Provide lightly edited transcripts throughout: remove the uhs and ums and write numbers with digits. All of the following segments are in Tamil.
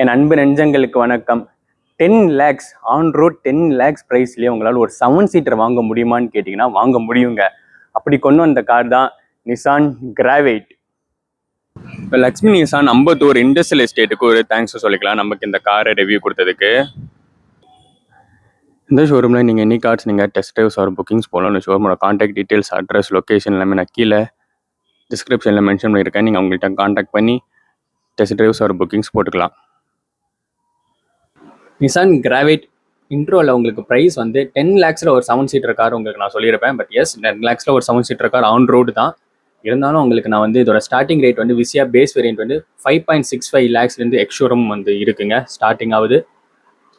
என் அன்பு நெஞ்சங்களுக்கு வணக்கம். 10 lakhs ஆன் ரோட் 10 lakhs ப்ரைஸ்லேயே உங்களால் ஒரு 7 சீட்டர் வாங்க முடியுமான்னு கேட்டிங்கன்னா வாங்க முடியுங்க. அப்படி கொண்டு வந்த கார் தான் நிசான் கிராவைட். இப்போ லக்ஷ்மி நிசான் அம்பத்தூர் இண்டஸ்ட்ரியல் எஸ்டேட்டுக்கு ஒரு தேங்க்ஸ் சொல்லிக்கலாம் நமக்கு இந்த காரை ரிவ்யூ கொடுத்ததுக்கு. இந்த ஷோரூமில் நீங்கள் எனி கார்ஸ் நீங்கள் டெஸ்ட் ட்ரைவ்ஸ் ஆர் புக்கிங்ஸ் போகலாம். இந்த ஷோரூமோட கான்டாக்ட் டீட்டெயில்ஸ், அட்ரஸ், லொக்கேஷன் எல்லாமே நான் கீழே டிஸ்கிரிப்ஷனில் மென்ஷன் பண்ணியிருக்கேன். நீங்கள் அவங்கள்ட்ட கான்டாக்ட் பண்ணி டெஸ்ட் ட்ரைவ்ஸ் ஆர் புக்கிங்ஸ் போட்டுக்கலாம். நிசான் கிராவைட் இன்ட்ரோவில் உங்களுக்கு ப்ரைஸ் வந்து 10 lakhs ஒரு 7 சீட்டர் கார் உங்களுக்கு நான் சொல்லியிருப்பேன். பட் எஸ் 10 lakhs ஒரு 7 சீட்டர் கார் ஆன் ரோடு தான். இருந்தாலும் உங்களுக்கு நான் வந்து இதோட ஸ்டார்டிங் ரேட் வந்து விசியா பேஸ் வேரியன்ட் வந்து 5.65 lakhsலேருந்து எக்ஸ்ஷோரூம் வந்து இருக்குங்க. ஸ்டார்டிங் ஆகுது.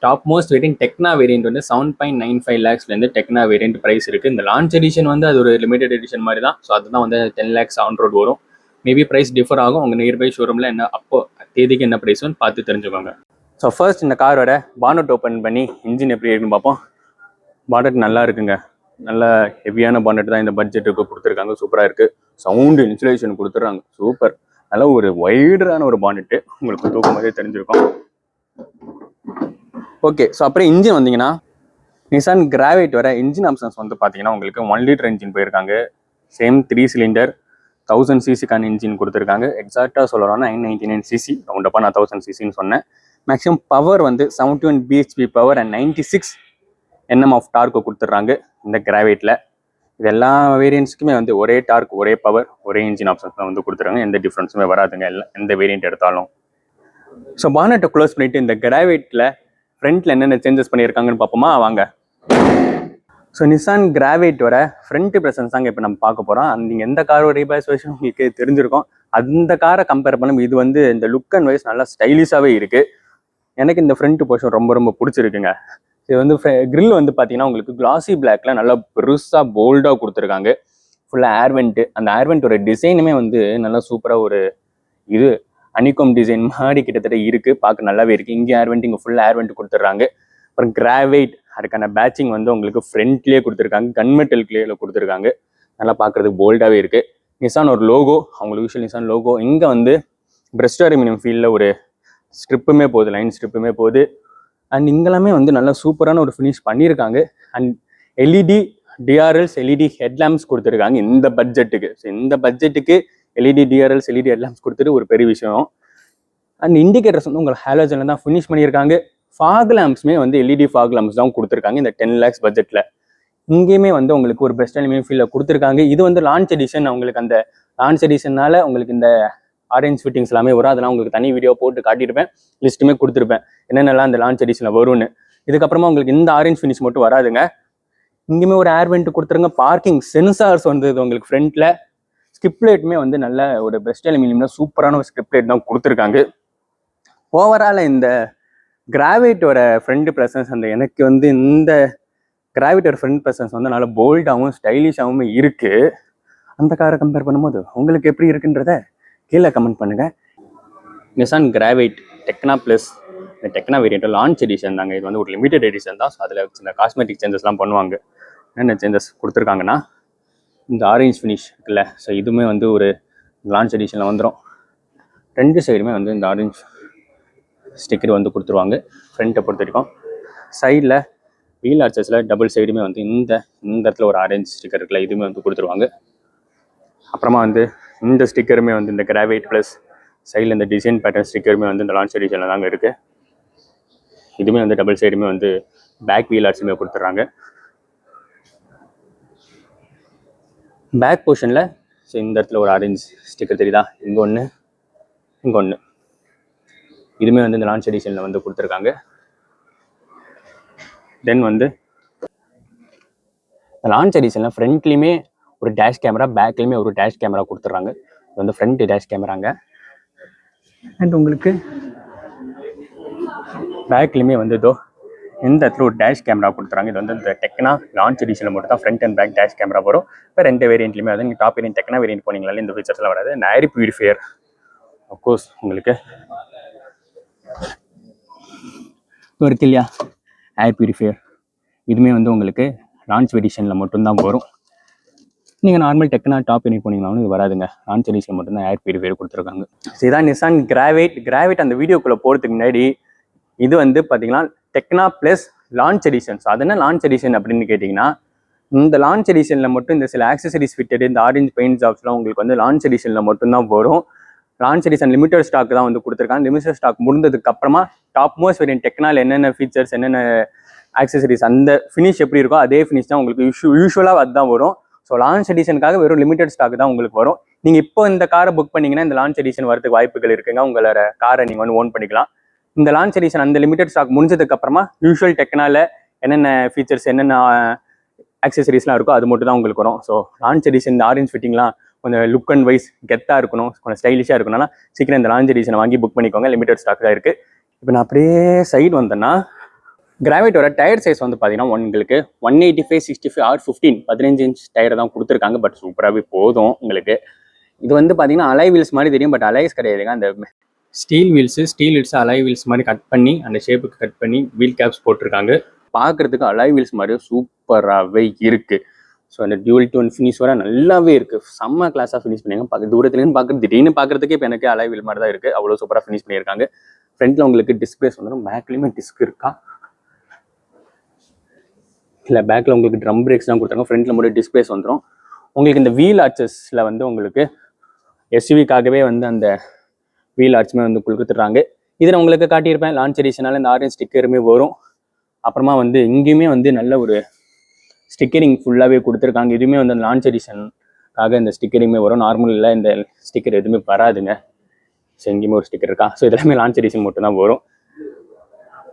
Top most variant techno variant வந்து 7.95 lakhsலேருந்து டெக்னா வேரியன்ட் ப்ரைஸ் இருக்குது. இந்த லான்ச் எடிஷன் வந்து அது ஒரு லிமிடெட் எடிஷன் மாதிரி தான். ஸோ அதுதான் வந்து 10 lakhs ஆன் ரோடு வரும். மேபி ப்ரைஸ் டிஃபர் ஆகும். உங்கள் நியர்பை ஷோரூமில் என்ன அப்போ தேதிக்கு என்ன ப்ரைஸ்னு பார்த்து தெரிஞ்சுக்கோங்க. ஸோ ஃபர்ஸ்ட் இந்த காரோட பானட் ஓப்பன் பண்ணி இன்ஜின் எப்படி இருக்குன்னு பார்ப்போம். பானட் நல்லா இருக்குங்க. நல்ல ஹெவியான பானட் தான் இந்த பட்ஜெட்டுக்கு கொடுத்துருக்காங்க. சூப்பராக இருக்குது. சவுண்டு இன்சுலேஷன் கொடுத்துட்றாங்க. சூப்பர். நல்ல ஒரு வைடரான ஒரு பானட்டு உங்களுக்கு தூக்கும் போதே தெரிஞ்சிருக்கும். ஓகே, ஸோ அப்புறம் இன்ஜின் வந்தீங்கன்னா நிசான் கிராவைட் வர இன்ஜின் ஆப்ஷன்ஸ் வந்து பார்த்தீங்கன்னா உங்களுக்கு 1 liter இன்ஜின் போயிருக்காங்க. சேம் 3 cylinder 1000 cc இன்ஜின் கொடுத்துருக்காங்க. எக்ஸாக்டாக சொல்லணும்னா 999 cc. ரவுண்டப்பா நான் 1000 cc சொன்னேன். மேக்ஸிமம் பவர் வந்து 71 bhp power and 96 Nm of torque கொடுத்துட்றாங்க இந்த கிராவைட்டில். இது எல்லா வேரியன்ட்ஸுக்குமே வந்து ஒரே டார்க், ஒரே பவர், ஒரே இன்ஜின் ஆப்ஷன்ஸ் தான் வந்து கொடுத்துருக்காங்க. எந்த டிஃப்ரென்ஸுமே வராதுங்க எந்த வேரியன்ட் எடுத்தாலும். ஸோ பானட்டை க்ளோஸ் பண்ணிவிட்டு இந்த கிராவைட்டில் ஃப்ரண்ட்டில் என்னென்ன சேஞ்சஸ் பண்ணியிருக்காங்கன்னு பார்ப்போமா வாங்க. ஸோ நிசான் கிராவைட்டோட ஃப்ரண்ட் ப்ரெசன்ஸ் தாங்க இப்போ நம்ம பார்க்க போகிறோம். நீங்கள் எந்த காரோட ரீபாய்ஸ் வெர்ஷன் உங்களுக்கு தெரிஞ்சிருக்கும். அந்த காரை கம்பேர் பண்ணும் இது வந்து இந்த லுக் அண்ட் வைஸ் நல்லா ஸ்டைலிஷாகவே இருக்குது. எனக்கு இந்த ஃப்ரண்ட் போர்ஷன் ரொம்ப பிடிச்சிருக்குங்க. இது வந்து கிரில் வந்து பார்த்தீங்கன்னா உங்களுக்கு கிளாசி பிளாக்ல நல்லா பெருசாக போல்டாக கொடுத்துருக்காங்க. ஃபுல்லாக ஏர்வெண்ட்டு. அந்த ஏர்வெண்ட்டோட டிசைனுமே வந்து நல்லா சூப்பராக ஒரு இது அனிகோம் டிசைன் மாதிரி கிட்டத்தட்ட இருக்குது. பார்க்க நல்லாவே இருக்குது. இங்கே ஏர்வெண்ட், இங்கே ஃபுல்லாக ஏர்வெண்ட் கொடுத்துட்றாங்க. அப்புறம் கிராவைட் அதுக்கான பேட்சிங் வந்து உங்களுக்கு ஃப்ரண்ட்லேயே கொடுத்துருக்காங்க. கன்மெட்டல் கிளேயில் கொடுத்துருக்காங்க. நல்லா பார்க்குறதுக்கு போல்டாகவே இருக்குது. நிசான் ஒரு லோகோ, அவங்களுக்கு யூஷுவல் நிசான் லோகோ. இங்கே வந்து பிரஸ்ட் அலுமினியம் ஃபீல்டில் ஒரு ஸ்ட்ரிப்புமே போகுது, லைன் ஸ்ட்ரிப்புமே போகுது. அண்ட் இங்கெல்லாமே வந்து நல்லா சூப்பரான ஒரு ஃபினிஷ் பண்ணியிருக்காங்க. And LED DRLs, LED headlamps கொடுத்துருக்காங்க இந்த பட்ஜெட்டுக்கு. ஸோ இந்த பட்ஜெட்டுக்கு எல்இடி டிஆர்எல்ஸ், எல்இடி ஹெட்லாம்ப்ஸ் கொடுத்துட்டு ஒரு பெரிய விஷயம். அண்ட் இண்டிகேட்டர்ஸ் வந்து உங்கள் ஹாலோஜனில் தான் ஃபினிஷ் பண்ணியிருக்காங்க. ஃபாக் லேம்ப்ஸுமே வந்து எல்இடி ஃபாக் லேம்ப்ஸ் தான் கொடுத்துருக்காங்க இந்த 10 lakhs பட்ஜெட்டில். இங்கேயுமே வந்து உங்களுக்கு ஒரு பெஸ்ட் அலுமினியம் ஃபீல்டில் கொடுத்துருக்காங்க. இது வந்து லான்ச் எடிஷன். உங்களுக்கு அந்த லான்ச் எடிஷனால உங்களுக்கு இந்த ஆரஞ்ச் ஃபிட்டிங்ஸ் எல்லாமே வரும். அதெல்லாம் உங்களுக்கு தனி வீடியோ போட்டு காட்டியிருப்பேன். லிஸ்ட்டுமே கொடுத்துருப்பேன் என்னென்னலாம் இந்த லான்ச் எடிஷனில் வரும்னு. இதுக்கப்புறமா உங்களுக்கு இந்த ஆரஞ்ச் ஃபினிஷ் மட்டும் வராதுங்க. இங்கேயுமே ஒரு ஏர்வெண்ட் கொடுத்துருங்க. பார்க்கிங் சென்சார்ஸ் வந்து இது உங்களுக்கு ஃப்ரண்ட்டில். ஸ்கிப்லைட்டுமே வந்து நல்ல ஒரு பெஸ்ட் அலுமினியம்ல சூப்பரான ஒரு ஸ்கிப்லைட் தான் கொடுத்துருக்காங்க. ஓவரால் இந்த கிராவைட்டோட ஃப்ரண்ட் ப்ரெசன்ஸ் அந்த எனக்கு வந்து இந்த கிராவைட்டோட ஃப்ரண்ட் ப்ரெசன்ஸ் வந்து நல்லா போல்டாகவும் ஸ்டைலிஷாகவும் இருக்குது. அந்த காரை கம்பேர் பண்ணும்போது உங்களுக்கு எப்படி இருக்குன்றத கீழே கமெண்ட் பண்ணுங்கள். நிசான் கிராவைட் டெக்னா ப்ளஸ் இந்த டெக்னா வேரியன்ட் லான்ச் எடிஷன் தாங்க. இது வந்து ஒரு லிமிடெட் எடிஷன் தான். ஸோ அதில் இந்த காஸ்மெட்டிக் சேஞ்சஸ்லாம் பண்ணுவாங்க. என்னென்ன சேஞ்சஸ் கொடுத்துருக்காங்கன்னா இந்த ஆரஞ்ச் ஃபினிஷ் இருக்குல்ல, ஸோ இதுவுமே வந்து ஒரு லான்ச் எடிஷனில் வந்துடும். 2 சைடுமே வந்து இந்த ஆரஞ்ச் ஸ்டிக்கர் வந்து கொடுத்துருவாங்க. ஃப்ரண்ட்டை பொறுத்த வரைக்கும் சைடில் வீல் ஆர்ச்சஸில் டபுள் சைடுமே வந்து இந்த இடத்துல ஒரு ஆரஞ்ச் ஸ்டிக்கர் இருக்குல்ல, இதுவுமே வந்து கொடுத்துருவாங்க. அப்புறமா வந்து இந்த ஸ்டிக்கருமே வந்து இந்த கிராவைட் ப்ளஸ் சைடில் இந்த டிசைன் பேட்டர்ன் ஸ்டிக்கருமே வந்து இந்த லான்ச் எடிஷனில் தாங்க இருக்குது. இதுவுமே வந்து டபுள் சைடுமே வந்து பேக் வீல் ஆர்ட்ஸுமே கொடுத்துட்றாங்க. பேக் போர்ஷனில் ஸோ இந்த இடத்துல ஒரு ஆரஞ்ச் ஸ்டிக்கர் தெரியுதா, இங்கே ஒன்று, இங்கே ஒன்று. இதுவுமே வந்து இந்த லான்ச் எடிஷனில் வந்து கொடுத்துருக்காங்க. தென் வந்து லான்ச் எடிஷனில் ஃப்ரண்ட்லேயுமே ஒரு டேஷ் கேமரா, பேக்லேயுமே ஒரு டேஷ் கேமரா கொடுத்துட்றாங்க. இது வந்து ஃப்ரண்ட் டேஷ் கேமராங்க. அண்ட் உங்களுக்கு பேக்லேயுமே வந்து இதோ இந்த இடத்துல ஒரு டேஷ் கேமரா கொடுத்துறாங்க. இது வந்து இந்த டெக்னா லான்ச் எடிஷனில் மட்டும் தான் front and back dash camera வரும். இப்போ 2 வேரியன்ட்லையுமே வந்து நீங்கள் டாப் வேரியன்ட் டெக்னா வேரியன்ட் போனீங்களால இந்த ஃபீச்சர்ஸ்லாம் வராது. அண்ட் ஏர் பியூரிஃபையர் அஃப்கோர்ஸ் உங்களுக்கு இருக்கு இல்லையா, ஏர் பியூரிஃபையர். இதுவுமே வந்து உங்களுக்கு லான்ச் எடிஷனில் மட்டும்தான் வரும். நீங்கள் நார்மல் டெக்னா டாப் பண்ணி போனீங்கனாலும் இது வராதுங்க. லான்ச் சீரிஸில் மட்டும்தான் ஏர் பியூரிஃபையர் கொடுத்துருக்காங்க. ஸோ இதான் நிசான் கிராவைட் அந்த வீடியோக்குள்ளே போகிறதுக்கு முன்னாடி இது வந்து பார்த்தீங்கன்னா டெக்னா ப்ளஸ் லான்ச் எடிஷன். ஸோ அது என்ன லான்ச் எடிஷன் அப்படின்னு கேட்டிங்கன்னா, இந்த லான்ச் எடிஷனில் மட்டும் இந்த சில ஆக்சசரிஸ் ஃபிட்டட் இந்த ஆரஞ்சு பெயிண்ட் ஜாப்ஸ்லாம் உங்களுக்கு வந்து லான்ச் எடிஷனில் மட்டும்தான் வரும். லான்ச் எடிஷன் லிமிடெட் ஸ்டாக் தான் வந்து கொடுத்துருக்காங்க. லிமிடெட் ஸ்டாக் முடிந்ததுக்கு அப்புறமா டாப் மோஸ்ட் வேரியன்ட் டெக்னால் என்னென்ன ஃபீச்சர்ஸ் என்னென்ன ஆக்சசரிஸ் அந்த ஃபினிஷ் எப்படி இருக்கோ அதே ஃபினிஷ் தான் உங்களுக்கு யூஸ்வலாக அதுதான் வரும். ஸோ லான்ச் எடிஷனுக்காக வெறும் லிமிடெட் ஸ்டாக் தான் உங்களுக்கு வரும். நீங்கள் இப்போ இந்த காரை புக் பண்ணிங்கன்னா இந்த லான்ச் எடிஷன் வரதுக்கு வாய்ப்புகள் இருக்குங்க. உங்களோட காரை நீங்கள் வந்து ஓன் பண்ணிக்கலாம். இந்த லான்ச் எடிஷன் அந்த லிமிடெட் ஸ்டாக் முடிஞ்சதுக்கு அப்புறமா யூஸ்வல் டெக்னால என்னென்ன ஃபீச்சர்ஸ் என்னென்ன ஆக்சசரிஸ்லாம் இருக்கோ அது மட்டும் தான் உங்களுக்கு வரும். ஸோ லான்ச் எடிஷன் இந்த ஆரஞ்ச் ஃபிட்டிங்லாம் கொஞ்சம் லுக் அண்ட் வைஸ் கெத்தாக இருக்கணும், கொஞ்சம் ஸ்டைலிஷாக இருக்கணும்னா சீக்கிரம் இந்த லான்ச் எடிஷனை வாங்கி புக் பண்ணிக்கோங்க. லிமிடெட் ஸ்டாக் தான் இருக்குது. இப்போ நான் அப்படியே சைடு வந்தேன்னா கிராவைட்டோட டயர் சைஸ் வந்து பார்த்தீங்கன்னா உங்களுக்கு 185/65 R15 15 இன்ச் டயர் தான் கொடுத்துருக்காங்க. பட் சூப்பராகவே போதும் உங்களுக்கு. இது வந்து பார்த்தீங்கன்னா அலாய் வீல்ஸ் மாதிரி தெரியும், பட் அலைஸ் கிடையாதுங்க. அந்த ஸ்டீல் வீல்ஸ் அலாய் வீல்ஸ் மாதிரி கட் பண்ணி அந்த ஷேப்புக்கு கட் பண்ணி வீல் கேப்ஸ் போட்டிருக்காங்க. பார்க்குறதுக்கு அலாய் வீல்ஸ் மாதிரி சூப்பராகவே இருக்குது. ஸோ அந்த டியூல் டோன் ஃபினிஷ் வர நல்லாவே இருக்குது. செம்ம கிளாஸாக ஃபினிஷ் பண்ணியிருக்காங்க. தூரத்துலேருந்து பார்க்குறது திடீர்னு பார்க்குறதுக்கே இப்போ எனக்கு அலாய் வீல் மாதிரி தான் இருக்குது. அவ்வளோ சூப்பராக ஃபினிஷ் பண்ணியிருக்காங்க. ஃப்ரண்ட்டில் உங்களுக்கு டிஸ்பிளேஸ் வந்துடும். பேக்லேயுமே டிஸ்க் இருக்கா இல்லை, பேக்கில் உங்களுக்கு ட்ரம் பிரேக்ஸ் தான் கொடுத்தாங்க. ஃப்ரண்ட்டில் மட்டும் டிஸ்பிளேஸ் வந்துடும். உங்களுக்கு இந்த வீல் ஆர்ச்சஸில் வந்து உங்களுக்கு எஸ்யூவிக்காகவே வந்து அந்த வீல் ஆர்ச்சுமே வந்து கொடுத்துட்றாங்க. இதை நான் உங்களுக்கு காட்டியிருப்பேன். லான்ச் எடிஷனால இந்த ஆரஞ்ச் ஸ்டிக்கருமே வரும். அப்புறமா வந்து இங்கேயுமே வந்து நல்ல ஒரு ஸ்டிக்கரிங் ஃபுல்லாகவே கொடுத்துருக்காங்க. இதுவுமே வந்து அந்த லான்ச் எடிஷனுக்காக இந்த ஸ்டிக்கரிங்குமே வரும். நார்மலில் இந்த ஸ்டிக்கர் எதுவுமே வராதுங்க. ஸோ எங்கேயுமே ஒரு ஸ்டிக்கர் இருக்கா. ஸோ இதெல்லாமே லான்ச் எடிஷன் மட்டும் தான் வரும்.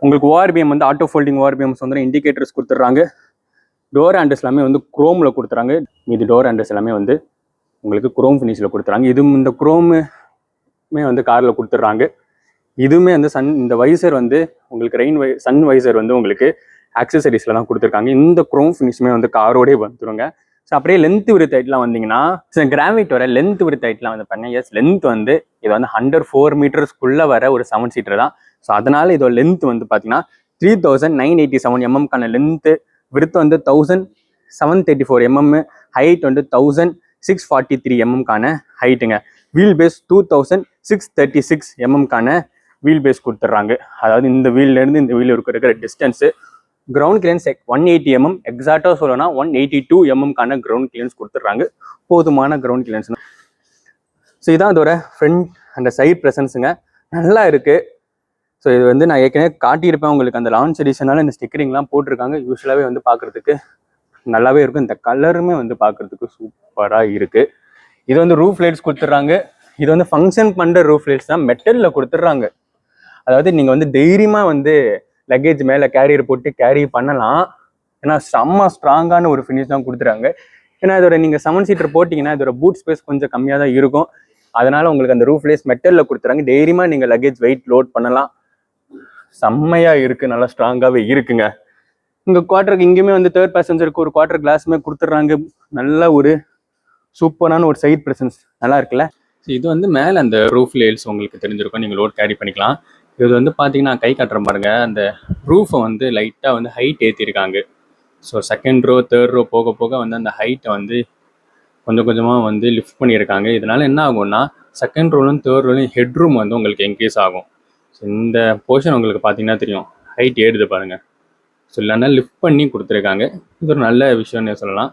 உங்களுக்கு ஓஆர்பிஎம் வந்து ஆட்டோ ஃபோல்டிங் ஓஆர்பிஎம்ஸ் வந்து இண்டிகேட்டர்ஸ் கொடுத்துட்றாங்க. டோர் ஹேண்டல்ஸ் எல்லாமே வந்து குரோமில் கொடுத்துறாங்க. இது டோர் ஹேண்டல்ஸ் எல்லாமே வந்து உங்களுக்கு குரோம் ஃபினிஷில் கொடுத்துறாங்க. இதுவும் இந்த குரோமுமே வந்து காரில் கொடுத்துட்றாங்க. இதுவுமே வந்து இந்த வைசர் வந்து உங்களுக்கு சன் வைசர் வந்து உங்களுக்கு ஆக்சசரிஸில் தான் கொடுத்துருக்காங்க. இந்த குரோம் ஃபினிஷுமே வந்து காரோடே வந்துருங்க. ஸோ அப்படியே லென்த் வித் ஹைட்லாம் வந்தீங்கன்னா கிராவைட்டோட லென்த் வித் ஹைட்லாம் வந்து பண்ணேன். எஸ், லென்த் வந்து இது வந்து 104 மீட்டர்ஸ்க்குள்ளே வர ஒரு 7 சீட்டர் தான். ஸோ அதனால இதோட லென்த் வந்து பார்த்தீங்கன்னா 3987 mm லென்த்து, விருத்து வந்து 1734 mm, ஹைட் வந்து 1643 mm ஹைட்டுங்க. Wheel base 2636 mm wheel base கொடுத்துட்றாங்க. அதாவது இந்த வீல்லேருந்து இந்த வீல் இருக்கிற டிஸ்டன்ஸு. கிரவுண்ட் கிளியன்ஸ் 180 mm, எக்ஸாக்டாக சொல்லணும்னா 182 mm கிரவுண்ட் கிளியன்ஸ் கொடுத்துட்றாங்க. போதுமான கிரவுண்ட் கிளியன்ஸ். ஸோ இதான் அதோட ஃப்ரண்ட் அந்த சைட் ப்ரெசன்ஸுங்க. நல்லா இருக்குது. ஸோ இது வந்து நான் ஏற்கனவே காட்டியிருப்பேன் உங்களுக்கு. அந்த லான்ச் எடிஷனால இந்த ஸ்டிக்கரிங்லாம் போட்டிருக்காங்க. யூஸ்வலாகவே வந்து பார்க்குறதுக்கு நல்லாவே இருக்கும். இந்த கலருமே வந்து பார்க்குறதுக்கு சூப்பராக இருக்குது. இது வந்து ரூஃப் லைட்ஸ் கொடுத்துட்றாங்க. இது வந்து ஃபங்க்ஷன் பண்ணுற ரூஃப் லைட்ஸ் தான், மெட்டலில் கொடுத்துட்றாங்க. அதாவது நீங்கள் வந்து தைரியமாக வந்து லக்கேஜ் மேலே கேரியர் போட்டு கேரி பண்ணலாம். ஏன்னா செம்ம ஸ்ட்ராங்கான ஒரு ஃபினிஷ் தான் கொடுத்துறாங்க. ஏன்னா இதோட நீங்கள் 7 சீட்டர் போட்டிங்கன்னா இதோட பூட் ஸ்பேஸ் கொஞ்சம் கம்மியாக தான் இருக்கும். அதனால் உங்களுக்கு அந்த ரூஃப் லைட்ஸ் மெட்டலில் கொடுத்துறாங்க. தைரியமாக நீங்கள் லக்கேஜ் வெயிட் லோட் பண்ணலாம். செம்மையாக இருக்குது, நல்லா ஸ்ட்ராங்காகவே இருக்குங்க. இங்கே குவார்டருக்கு இங்கேயுமே வந்து தேர்ட் பேசஞ்சருக்கு ஒரு குவார்டர் கிளாஸுமே கொடுத்துட்றாங்க. நல்ல ஒரு சூப்பரான ஒரு சைட் ப்ரெசன்ஸ் நல்லா இருக்குல்ல. இது வந்து மேலே அந்த ரூஃப் லைட்ஸ் உங்களுக்கு தெரிஞ்சிருக்கும், நீங்கள் லோட் கேரி பண்ணிக்கலாம். இது வந்து பார்த்தீங்கன்னா கை காட்டுறேன் பாருங்க. அந்த ரூஃபை வந்து லைட்டாக வந்து ஹைட் ஏற்றிருக்காங்க. So second row third row போக போக வந்து அந்த ஹைட்டை வந்து கொஞ்சம் கொஞ்சமாக வந்து லிஃப்ட் பண்ணியிருக்காங்க. இதனால என்ன ஆகும்னா செகண்ட் ரோலும் தேர்ட் ரோலையும் ஹெட் ரூம் வந்து உங்களுக்கு இன்க்ரீஸ் ஆகும். ஸோ இந்த போர்ஷன் உங்களுக்கு பார்த்தீங்கன்னா தெரியும், ஹைட் ஏறுது பாருங்கள். ஸோ இல்லைன்னா லிஃப்ட் பண்ணி கொடுத்துருக்காங்க. இது ஒரு நல்ல விஷயம்னு சொல்லலாம்.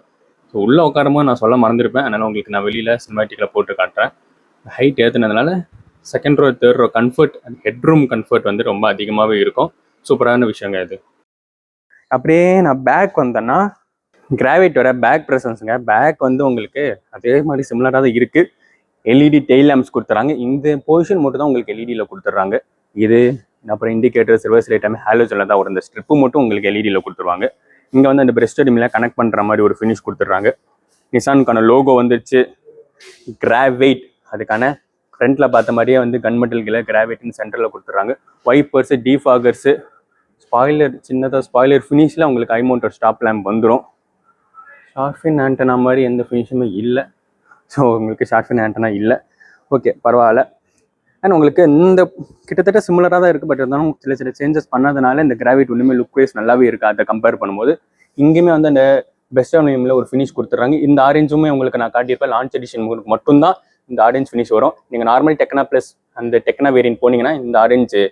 ஸோ உள்ளே உட்காரும்போது நான் சொல்ல மறந்துருப்பேன். அதனால் உங்களுக்கு நான் வெளியில் சினிமேட்டிக்கில் போட்டு காட்டுறேன். ஹைட் ஏற்றுனதுனால second row third row comfort and head room comfort வந்து ரொம்ப அதிகமாகவே இருக்கும். சூப்பரான விஷயங்க இது. அப்படியே நான் பேக் வந்தேன்னா கிராவைட்டோட பேக் ப்ரெசன்ஸுங்க. பேக் வந்து உங்களுக்கு அதே மாதிரி சிமிலராக தான் இருக்குது. எல்இடி டெய்ல் லேம்ப்ஸ் கொடுத்துறாங்க. இந்த பொசிஷன் மட்டும் தான் உங்களுக்கு எல்இடியில் கொடுத்துட்றாங்க. இது அப்புறம் இண்டிகேட்டர்ஸ் ரிவர்ஸ் லைட் எல்லாமே ஹாலோஜனில் தான் வரும். இந்த ஸ்ட்ரிப்பு மட்டும் உங்களுக்கு எல்இடியில் கொடுத்துருவாங்க. இங்கே வந்து அந்த பிரஸ்ட் டிமில் கனெக்ட் பண்ணுற மாதிரி ஒரு ஃபினிஷ் கொடுத்துட்றாங்க. நிசானுக்கான லோகோ வந்துடுச்சு. கிராவைட் அதுக்கான ஃப்ரண்ட்டில் பார்த்த மாதிரியே வந்து கன்மெட்டல்களை கிராவைட்னு சென்டரில் கொடுத்துட்றாங்க. வைப்பர்ஸு, டீஃபாகர்ஸு, ஸ்பாய்லர் சின்னதாக ஸ்பாய்லர் ஃபினிஷில் உங்களுக்கு ஐமௌண்டட் ஸ்டாப் லேம்ப் வந்துடும். ஷார்ஃபின் ஆண்டனா மாதிரி எந்த ஃபினிஷுமே இல்லை. ஸோ உங்களுக்கு ஷார்ஃபின் ஆண்டனா இல்லை. ஓகே, பரவாயில்ல. அண்ட் உங்களுக்கு இந்த கிட்டத்தட்ட சிமிலராக தான் இருக்குது. பட் இருந்தாலும் சில சேஞ்சஸ் பண்ணதுனால இந்த கிராவைட் ஒன்றுமே லுக் வைஸ் நல்லாவே இருக்குது. அதை கம்பேர் பண்ணும்போது இங்கேயுமே வந்து அந்த பெஸ்ட் அலுமினியமில் ஒரு ஃபினிஷ் கொடுத்துட்றாங்க. இந்த ஆரஞ்சுமே உங்களுக்கு நான் காட்டியிருப்பேன், லான்ச் எடிஷன் மட்டும்தான் இந்த ஆரஞ்ச் ஃபினிஷ் வரும். நீங்கள் நார்மல் டெக்னா ப்ளஸ் அந்த டெக்னா வேரியன்ட் போனீங்கன்னா இந்த ஆரஞ்சு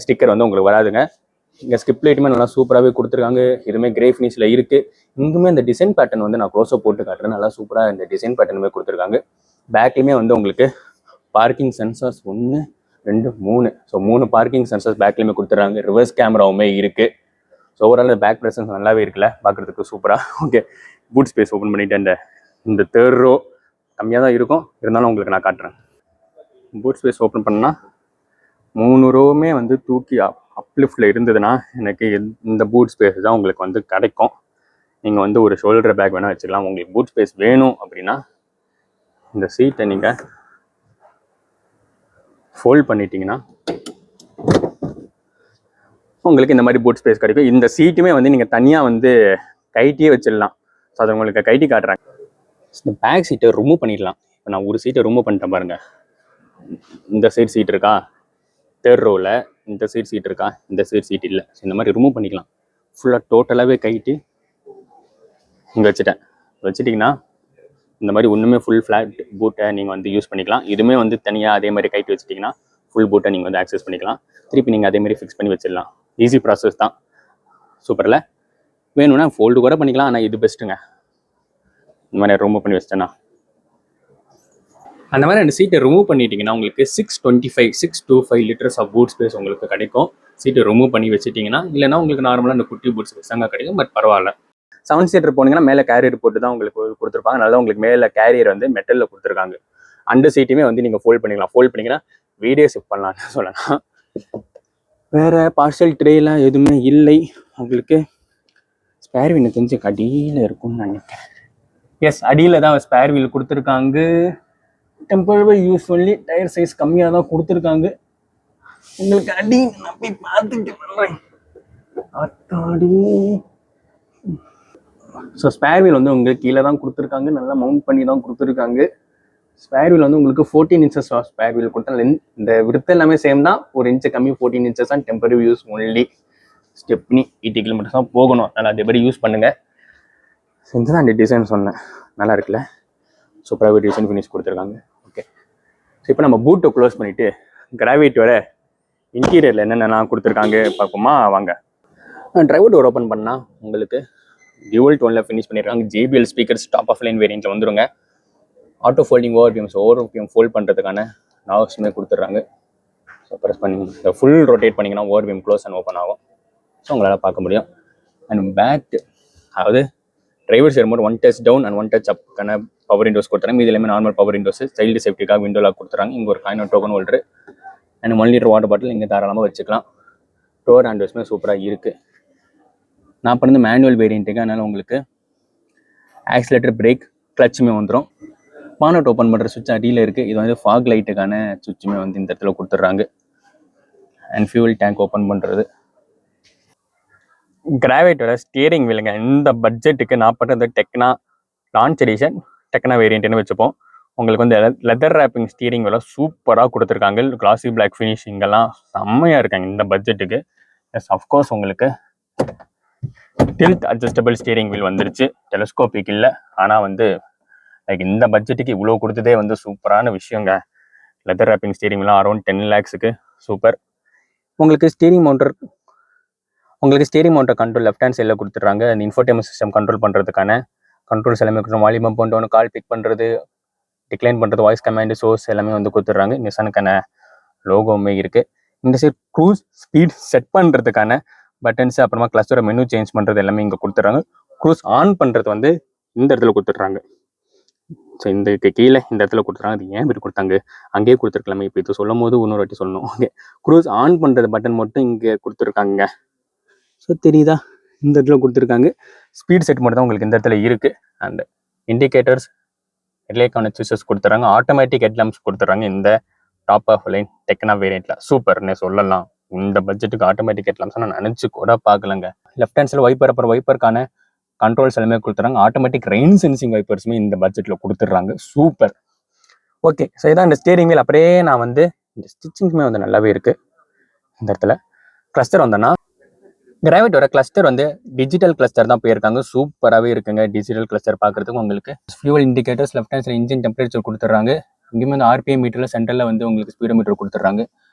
ஸ்டிக்கர் வந்து உங்களுக்கு வராதுங்க. இங்கே ஸ்கிப் லைட்டுமே நல்லா சூப்பராகவே கொடுத்துருக்காங்க. இதுவுமே கிரே ஃபினிஷில் இருக்குது. இங்குமே இந்த டிசைன் பேட்டர்ன் வந்து நான் க்ளோஸாக போட்டு காட்டுறேன். நல்லா சூப்பராக இந்த டிசைன் பேட்டர்னுமே கொடுத்துருக்காங்க. பேக்லேயுமே வந்து உங்களுக்கு parking sensors 1 2 3 so 3 parking sensors பேக்லேயுமே கொடுத்துட்றாங்க. ரிவர்ஸ் கேமராவுமே இருக்குது. ஸோ ஓவரால் பேக் ப்ரெசன்ஸ் நல்லாவே இருக்குல்ல, பார்க்குறதுக்கு சூப்பராக. ஓகே, பூட் ஸ்பேஸ் ஓப்பன் பண்ணிவிட்டு இந்த தேர்ட் ரோ கம்மியாக தான் இருக்கும், இருந்தாலும் உங்களுக்கு நான் காட்டுறேன். பூட் ஸ்பேஸ் ஓப்பன் பண்ணால் 3 ரோவுமே வந்து தூக்கி அப்லிஃப்டில் இருந்ததுன்னா எனக்கு இந்த பூட் ஸ்பேஸ் தான் உங்களுக்கு வந்து கிடைக்கும். நீங்கள் வந்து ஒரு ஷோல்டர் பேக் வேணால் வச்சுக்கலாம். உங்களுக்கு பூட் ஸ்பேஸ் வேணும் அப்படின்னா இந்த சீட்டை நீங்கள் ஃபோல்ட் பண்ணிட்டீங்கன்னா உங்களுக்கு இந்த மாதிரி பூட் ஸ்பேஸ் கிடைக்கும். இந்த சீட்டுமே வந்து நீங்கள் தனியாக வந்து கைட்டியே வச்சிடலாம். ஸோ அதை உங்களுக்கு கைட்டி காட்டுறாங்க. இந்த பேக் சீட்டை ரிமூவ் பண்ணிடலாம். இப்போ நான் ஒரு சீட்டை ரிமூவ் பண்ணிட்டேன் பாருங்கள். இந்த சைட் சீட் இருக்கா, தேர்ட் ரோவில் இந்த சைட் சீட் இருக்கா, இந்த சைட் சீட் இல்லை. ஸோ இந்த மாதிரி ரிமூவ் பண்ணிக்கலாம். ஃபுல்லாக டோட்டலாகவே கைட்டி இங்கே வச்சுட்டிங்கன்னா இந்த மாதிரி ஒன்றுமே ஃபுல் ஃப்ளாட் பூட்டை நீங்கள் வந்து யூஸ் பண்ணிக்கலாம். இதுவுமே வந்து தனியாக அதே மாதிரி கைட்டி வச்சுட்டிங்கன்னா ஃபுல் பூட்டை நீங்கள் வந்து ஆக்சஸ் பண்ணிக்கலாம். திருப்பி நீங்கள் அதே மாதிரி ஃபிக்ஸ் பண்ணி வச்சிடலாம். ஈஸி ப்ராசஸ் தான். சூப்பரில் வேணும்னா ஃபோல்டு கூட பண்ணிக்கலாம். ஆனால் இது பெஸ்ட்டுங்க. இந்த மாதிரி ரிமூவ் பண்ணி வச்சிட்டேன்னா அந்த மாதிரி அந்த சீட்டை ரிமூவ் பண்ணிட்டீங்கன்னா உங்களுக்கு 625 லிட்டர்ஸ் ஆஃப் பூட் ஸ்பேஸ் உங்களுக்கு கிடைக்கும். சீட்டை ரிமூவ் பண்ணி வச்சுட்டிங்கன்னா. இல்லைனா உங்களுக்கு நார்மலாக அந்த குட்டி பூட் ஸ்பேஸ் அங்கே கிடைக்கும். பட் பரவாயில்ல. 7 சீட்டர் போனீங்கன்னா மேலே கேரியர் போட்டு தான் உங்களுக்கு கொடுத்துருப்பாங்க. அதனால உங்களுக்கு மேலே கேரியர் வந்து மெட்டலில் கொடுத்துருக்காங்க. அந்த சீட்டுமே வந்து நீங்கள் ஃபோல்ட் பண்ணிக்கலாம். ஃபோல்ட் பண்ணிங்கன்னா வீடியோ ஷிஃப்ட் பண்ணலாம்னு சொல்லலாம். வேறு பார்சல் ட்ரேலாம் எதுவுமே இல்லை. உங்களுக்கு ஸ்பேர் வீல் தெரிஞ்சு அடியில் இருக்கும்னு நினைக்கிறேன். எஸ், அடியில் தான் ஸ்பேர் வீல் கொடுத்துருக்காங்க. டெம்பரரி யூஸ் பண்ணி டயர் சைஸ் கம்மியாக தான் கொடுத்துருக்காங்க. உங்களுக்கு அடி நான் போய் பார்த்துட்டு வர்றேன். அத்தாடி. ஸோ ஸ்பேர் வீல் வந்து உங்களுக்கு கீழே தான் கொடுத்துருக்காங்க. நல்லா மவுண்ட் பண்ணி தான் கொடுத்துருக்காங்க. ஸ்பேர் வீல் வந்து உங்களுக்கு 14 இன்ச்சஸ் ஸ்பேர் வீல் கொடுத்தா. இந்த விருத்து எல்லாமே சேம் தான். 1 இன்ச்சு கம்மி 14 இன்ச்சஸ் தான். Temporary use only. Stepney 80 kilometres தான் போகணும். நல்லா அதேபடி யூஸ் பண்ணுங்கள். செஞ்சு தான் அந்த டிசைன் சொன்னேன். நல்லா இருக்குல்ல, சூப்பராக டிசைன் ஃபினிஷ் கொடுத்துருக்காங்க. ஓகே, ஸோ இப்போ நம்ம பூட்டை க்ளோஸ் பண்ணிவிட்டு கிராவிட்டியோட இன்டீரியரில் என்னென்னலாம் கொடுத்துருக்காங்க பார்ப்போமா வாங்க. டிரைவர் டோர் ஓப்பன் பண்ணால் உங்களுக்கு டியூவல் டோனில் ஃபினிஷ் பண்ணியிருக்காங்க. JBL speakers top of line வேரியண்ட்டில் வந்துருங்க. ஆட்டோ ஃபோல்டிங் ஓவர்விஎம் ஃபோல்ட் பண்ணுறதுக்கான நாவ்ஸுமே கொடுத்துட்றாங்க. ஸோ ப்ரெஸ் பண்ணி இந்த ஃபுல் ரொட்டேட் பண்ணிங்கன்னா ஓவர்விஎம் க்ளோஸ் அண்ட் ஓப்பன் ஆகும். ஸோ உங்களால் பார்க்க முடியும். அண்ட் பேக் அதாவது driver chair mode 1 touch down and 1 touch அப்க்கான பவர் விண்டோஸ் கொடுத்துறாங்க. இது எல்லாமே நார்மல் பவர் விண்டோஸ். சைல்டு சேஃப்டிக்காக விண்டோ லாக் கொடுத்துறாங்க. இங்கே ஒரு coin token holder and 1 litre water bottle இங்கே தாராளமாக வச்சுக்கலாம். டோர் ஹேண்டல்ஸுமே சூப்பராக இருக்குது. நான் பண்ணது மேனுவல் வேரியண்ட்டுக்கு, அதனால் உங்களுக்கு ஆக்சிலேட்டர் பிரேக் கிளச்சுமே வந்துடும். பானட் ஓப்பன் பண்ணுற சுவிட்ச் அடியில் இருக்குது. இது வந்து ஃபாக் லைட்டுக்கான சுவிட்சுமே வந்து இந்த இடத்துல கொடுத்துட்றாங்க. அண்ட் ஃபியூல் டேங்க் ஓப்பன் பண்ணுறது. கிராவிட்டோட ஸ்டியரிங் வீலுங்க. இந்த பட்ஜெட்டுக்கு நான் பண்ணுறது டெக்னா லான்ச் எடிஷன் டெக்னா வேரியண்ட்னு வச்சுப்போம். உங்களுக்கு வந்து லெதர் ரேப்பிங் ஸ்டியரிங் வீலை சூப்பராக கொடுத்துருக்காங்க. கிளாசி பிளாக் ஃபினிஷிங்கெல்லாம் செம்மையாக இருக்காங்க இந்த பட்ஜெட்டுக்கு. எஸ், அஃப்கோர்ஸ் உங்களுக்கு டில்ட் அட்ஜஸ்டபிள் ஸ்டியரிங் வீல் வந்துருச்சு. டெலஸ்கோபிக் இல்லை, ஆனால் வந்து லைக் இந்த பட்ஜெட்டுக்கு இவ்வளோ கொடுத்ததே வந்து சூப்பரான விஷயங்க. லெதர் ரேப்பிங் ஸ்டியரிங் வீலாம் அரௌண்ட் 10 lakhsக்கு சூப்பர். உங்களுக்கு steering mounted control left hand சைடில் கொடுத்துட்றாங்க. அந்த இன்ஃபோடெயின்மென்ட் சிஸ்டம் கண்ட்ரோல் பண்ணுறதுக்கான கண்ட்ரோல்ஸ் எல்லாமே கொடுத்துருவோம். வால்யூம் அப் பண்ணிட்டு கால் பிக் பண்ணுறது, டிக்ளைன் பண்ணுறது, வாய்ஸ் கமாண்டு, சோர்ஸ் எல்லாமே வந்து கொடுத்துட்றாங்க. நிசானுக்கான லோகோவுமே இருக்குது. இந்த சைட் க்ரூஸ் ஸ்பீட் செட் பண்ணுறதுக்கான பட்டன்ஸ், அப்புறமா கிளஸ்டரோட மெனு சேஞ்ச் பண்ணுறது எல்லாமே இங்கே கொடுத்துட்றாங்க. க்ரூஸ் ஆன் பண்ணுறது வந்து இந்த இடத்துல கொடுத்துட்றாங்க. ஸோ இந்த கீழே இந்த இடத்துல கொடுத்துட்றாங்க. அது ஏன் இப்படி கொடுத்தாங்க, அங்கேயே கொடுத்துருக்கலாமே. இப்போ இது சொல்லும் போது இன்னொரு வாட்டி சொல்லணும். ஓகே, க்ரூஸ் ஆன் பண்ணுறது பட்டன் மட்டும் இங்கே கொடுத்துருக்காங்க. ஸோ தெரியுதா, இந்த இடத்துல கொடுத்துருக்காங்க. ஸ்பீட் செட் மட்டும் தான் உங்களுக்கு இந்த இடத்துல இருக்குது. அண்ட் இண்டிகேட்டர்ஸ், ஹெட்லைக்கான சுவிச்சஸ் கொடுத்துட்றாங்க. ஆட்டோமேட்டிக் ஹெட்லாம்ப்ஸ் கொடுத்துட்றாங்க இந்த டாப் ஆஃப் லைன் டெக்னா வேரியண்ட்டில். சூப்பர்னே சொல்லலாம். இந்த பட்ஜெட்டுக்கு ஆட்டோமேட்டிக் ஹெட்லாம்ப்ஸ் நான் நினச்சி கூட பார்க்கலங்க. லெஃப்ட் ஹேண்ட் சைடில் வைப்பர், அப்புறம் வைப்பருக்கான கண்ட்ரோல்ஸ் எல்லாமே கொடுத்துறாங்க. ஆட்டோமேட்டிக் ரெயின் சென்சிங் வைப்பர்ஸுமே இந்த பட்ஜெட்டில் கொடுத்துட்றாங்க. சூப்பர். ஓகே, ஸோ இதான் இந்த ஸ்டியரிங் வீல். அப்படியே நான் வந்து இந்த ஸ்டிச்சிங்ஸுமே வந்து நல்லாவே இருக்குது. இந்த இடத்துல கிளஸ்டர் வந்தேன்னா கிராவிட் வர கிளஸ்டர் வந்து டிஜிட்டல் கிளஸ்டர் தான் போயிருக்காங்க. சூப்பராகவே இருக்குங்க டிஜிட்டல் கிளஸ்டர் பார்க்குறதுக்கு. உங்களுக்கு fuel indicators left hand side engine temperature கொடுத்துட்றாங்க. இங்கேயுமே வந்து ஆர்பிஎம் மீட்டரில் சென்டரில் வந்து உங்களுக்கு ஸ்பீடோ மீட்டர் கொடுத்துட்றாங்க.